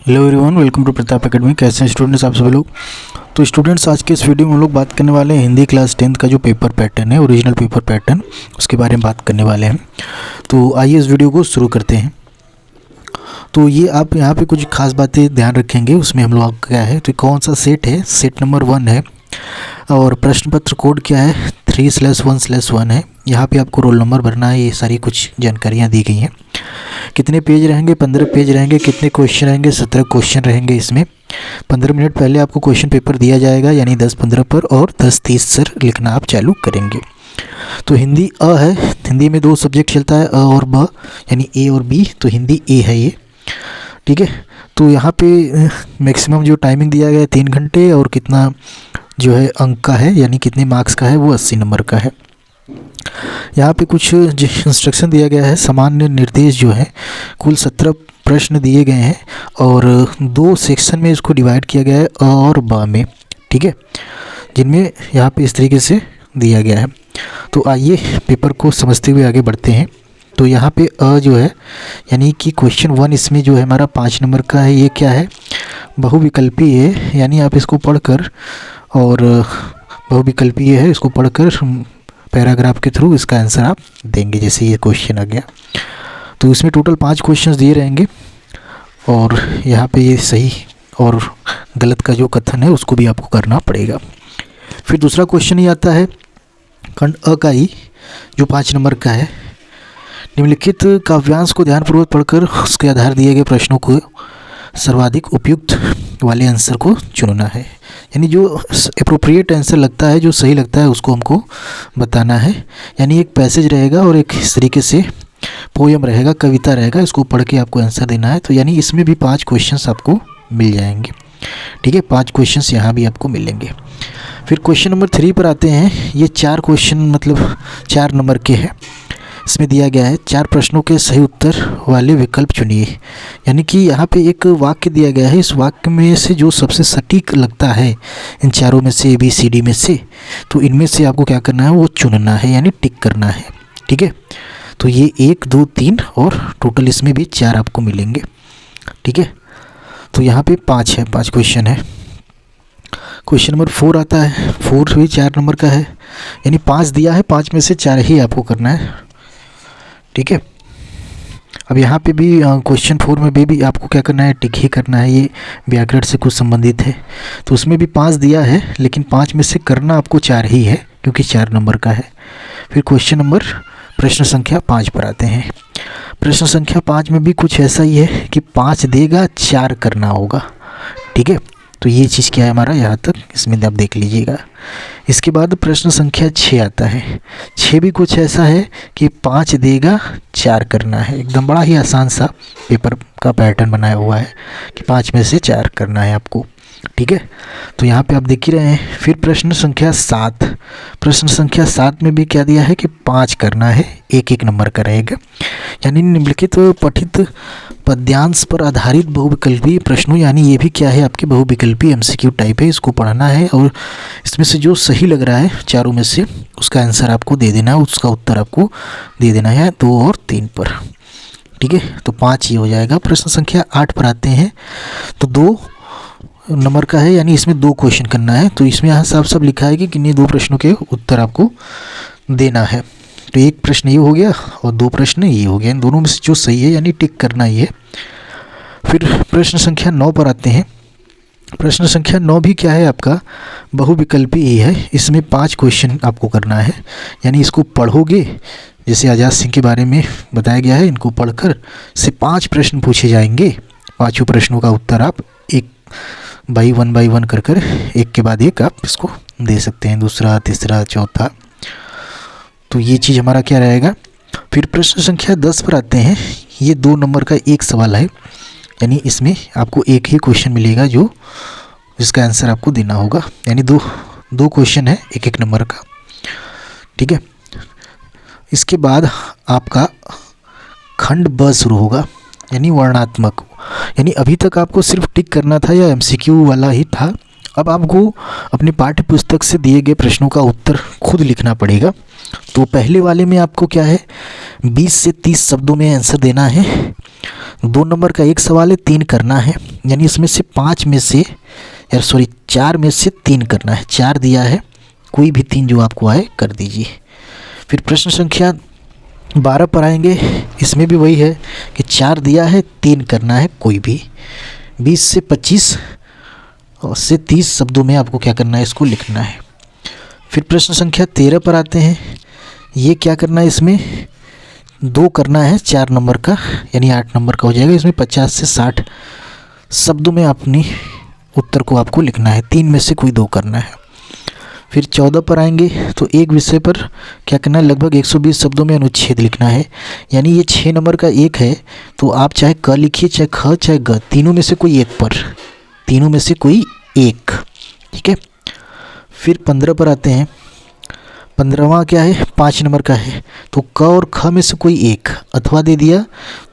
Hello everyone, welcome to Pratap academy. कैसे हैं students आप सभी लोग। तो स्टूडेंट्स, आज के इस वीडियो में हम लोग बात करने वाले हैं हिंदी क्लास 10th का जो पेपर पैटर्न है, ओरिजिनल पेपर पैटर्न, उसके बारे में बात करने वाले हैं। तो आइए इस वीडियो को शुरू करते हैं। तो ये आप यहाँ पे कुछ खास बातें ध्यान रखेंगे। उसमें हम लोग क्या है, तो कौन सा सेट है, सेट नंबर 1 है, और प्रश्न पत्र कोड क्या है 3/1/1 है। यहाँ पे आपको रोल नंबर भरना है। ये सारी कुछ जानकारियाँ दी गई हैं। कितने पेज रहेंगे, 15 पेज रहेंगे। कितने क्वेश्चन रहेंगे, 17 क्वेश्चन रहेंगे। इसमें 15 मिनट पहले आपको क्वेश्चन पेपर दिया जाएगा, यानी 10-15 पर, और 10-30 से लिखना आप चालू करेंगे। तो हिंदी अ है, हिंदी में 2 सब्जेक्ट चलता है, अ और ब, यानी ए और बी। तो हिंदी ए है ये, ठीक है। तो यहाँ पे मैक्सिमम जो टाइमिंग दिया गया है 3 घंटे, और कितना जो है अंक का है, यानी कितने मार्क्स का है, वो 80 नंबर का है। यहाँ पे कुछ जो इंस्ट्रक्शन दिया गया है, सामान्य निर्देश जो है, कुल 17 प्रश्न दिए गए हैं, और 2 सेक्शन में इसको डिवाइड किया गया है, अ और ब में, ठीक है, जिनमें यहाँ पे इस तरीके से दिया गया है। तो आइए पेपर को समझते हुए आगे बढ़ते हैं। तो यहाँ पे अ जो है, यानी कि क्वेश्चन 1 इसमें जो है हमारा 5 नंबर का है। ये क्या है, बहुविकल्पी है, यानी आप इसको पढ़कर, और बहुविकल्पी है, इसको पढ़कर पैराग्राफ के थ्रू इसका आंसर आप देंगे। जैसे ये क्वेश्चन आ गया, तो इसमें टोटल 5 क्वेश्चंस दिए रहेंगे, और यहाँ पे ये सही और गलत का जो कथन है उसको भी आपको करना पड़ेगा। फिर दूसरा क्वेश्चन ये आता है खंड अ का ही, जो 5 नंबर का है। निम्नलिखित काव्यांश को ध्यानपूर्वक पढ़कर उसके आधार दिए गए प्रश्नों को सर्वाधिक उपयुक्त वाले आंसर को चुनना है। यानी जो एप्रोप्रिएट आंसर लगता है, जो सही लगता है, उसको हमको बताना है। यानी एक पैसेज रहेगा और एक इस तरीके से पोयम रहेगा, कविता रहेगा, इसको पढ़ के आपको आंसर देना है। तो यानी इसमें भी 5 क्वेश्चंस आपको मिल जाएंगे, ठीक है। 5 क्वेश्चंस यहाँ भी आपको मिलेंगे। फिर क्वेश्चन नंबर 3 पर आते हैं। ये 4 क्वेश्चन मतलब 4 नंबर के हैं। इसमें दिया गया है 4 प्रश्नों के सही उत्तर वाले विकल्प चुनिए। यानी कि यहाँ पे एक वाक्य दिया गया है, इस वाक्य में से जो सबसे सटीक लगता है इन चारों में से, ABCD में से, तो इनमें से आपको क्या करना है, वो चुनना है, यानी टिक करना है, ठीक है। तो ये 1, 2, 3 और टोटल इसमें भी 4 आपको मिलेंगे, ठीक है। तो यहाँ पे 5 है, 5 क्वेश्चन है। क्वेश्चन नंबर 4 आता है। 4 भी 4 नंबर का है, यानी 5 दिया है, 5 में से 4 ही आपको करना है, ठीक है। अब यहाँ पे भी क्वेश्चन 4 में भी आपको क्या करना है, टिक ही करना है। ये व्याकरण से कुछ संबंधित है, तो उसमें भी 5 दिया है, लेकिन 5 में से करना आपको 4 ही है, क्योंकि 4 नंबर का है। फिर क्वेश्चन नंबर प्रश्न संख्या 5 पर आते हैं। प्रश्न संख्या 5 में भी कुछ ऐसा ही है कि 5 देगा, 4 करना होगा, ठीक है। तो ये चीज़ क्या है हमारा, यहाँ तक इसमें आप देख लीजिएगा। इसके बाद प्रश्न संख्या 6 आता है। 6 भी कुछ ऐसा है कि 5 देगा, 4 करना है। एकदम बड़ा ही आसान सा पेपर का पैटर्न बनाया हुआ है कि 5 में से 4 करना है आपको, ठीक है। तो यहाँ पे आप देख ही रहे हैं। फिर प्रश्न संख्या 7। प्रश्न संख्या 7 में भी क्या दिया है कि 5 करना है, 1-1 नंबर का रहेगा। यानी निम्नलिखित पठित पद्यांश पर आधारित बहुविकल्पी प्रश्नों, यानी ये भी क्या है, आपके बहुविकल्पी MCQ टाइप है, इसको पढ़ना है, और इसमें से जो सही लग रहा है चारों में से, उसका आंसर आपको दे देना है, उसका उत्तर आपको दे देना है 2 और 3 पर, ठीक है। तो 5 ये हो जाएगा। प्रश्न संख्या 8 पर आते हैं। तो 2 नंबर का है, यानी इसमें 2 क्वेश्चन करना है। तो इसमें यहाँ साफ साफ लिखा है कि किन्हीं 2 प्रश्नों के उत्तर आपको देना है। तो 1 प्रश्न ये हो गया और 2 प्रश्न ये हो गया। इन दोनों में से जो सही है, यानी टिक करना ही है। फिर प्रश्न संख्या 9 पर आते हैं। प्रश्न संख्या 9 भी क्या है, आपका बहुविकल्पी ही है। इसमें 5 क्वेश्चन आपको करना है, यानी इसको पढ़ोगे, जैसे आज़ाद सिंह के बारे में बताया गया है, इनको पढ़कर से 5 प्रश्न पूछे जाएंगे। 5 प्रश्नों का उत्तर आप एक बाई वन कर कर, एक के बाद एक आप इसको दे सकते हैं, दूसरा, तीसरा, चौथा। तो ये चीज़ हमारा क्या रहेगा। फिर प्रश्न संख्या 10 पर आते हैं। ये 2 नंबर का एक सवाल है, यानी इसमें आपको एक ही क्वेश्चन मिलेगा, जो जिसका आंसर आपको देना होगा। यानी दो क्वेश्चन है, 1-1 नंबर का, ठीक है। इसके बाद आपका खंड ब शुरू होगा, यानी वर्णात्मक। यानी अभी तक आपको सिर्फ टिक करना था या MCQ वाला ही था। अब आपको अपने पाठ्य पुस्तक से दिए गए प्रश्नों का उत्तर खुद लिखना पड़ेगा। तो पहले वाले में आपको क्या है, 20 से 30 शब्दों में आंसर देना है। 2 नंबर का एक सवाल है, 3 करना है, यानी इसमें से 4 में से 3 करना है। 4 दिया है, कोई भी 3 जो आपको आए कर दीजिए। फिर प्रश्न संख्या 12 पर आएंगे। इसमें भी वही है कि 4 दिया है, 3 करना है कोई भी। 20 से 25 और से 30 शब्दों में आपको क्या करना है, इसको लिखना है। फिर प्रश्न संख्या 13 पर आते हैं। ये क्या करना है, इसमें 2 करना है 4 नंबर का, यानी 8 नंबर का हो जाएगा। इसमें 50 से 60 शब्दों में अपनी उत्तर को आपको लिखना है। 3 में से कोई 2 करना है। फिर 14 पर आएंगे तो एक विषय पर क्या करना है, लगभग 120 शब्दों में अनुच्छेद लिखना है। यानी ये 6 नंबर का एक है, तो आप चाहे क लिखिए, चाहे ख, चाहे ग, तीनों में से कोई एक। ठीक है। फिर 15 पर आते हैं। 15वां क्या है, 5 नंबर का है, तो क और ख में से कोई एक, अथवा दे दिया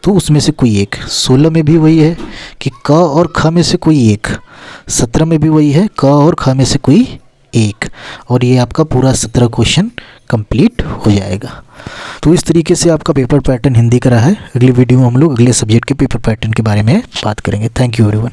तो उसमें से कोई एक। 16 में भी वही है कि क और ख में से कोई एक। 17 में भी वही है, क और ख में से कोई एक। और ये आपका पूरा 17 क्वेश्चन कंप्लीट हो जाएगा। तो इस तरीके से आपका पेपर पैटर्न हिंदी का रहा है। अगली वीडियो में हम लोग अगले सब्जेक्ट के पेपर पैटर्न के बारे में बात करेंगे। Thank you everyone.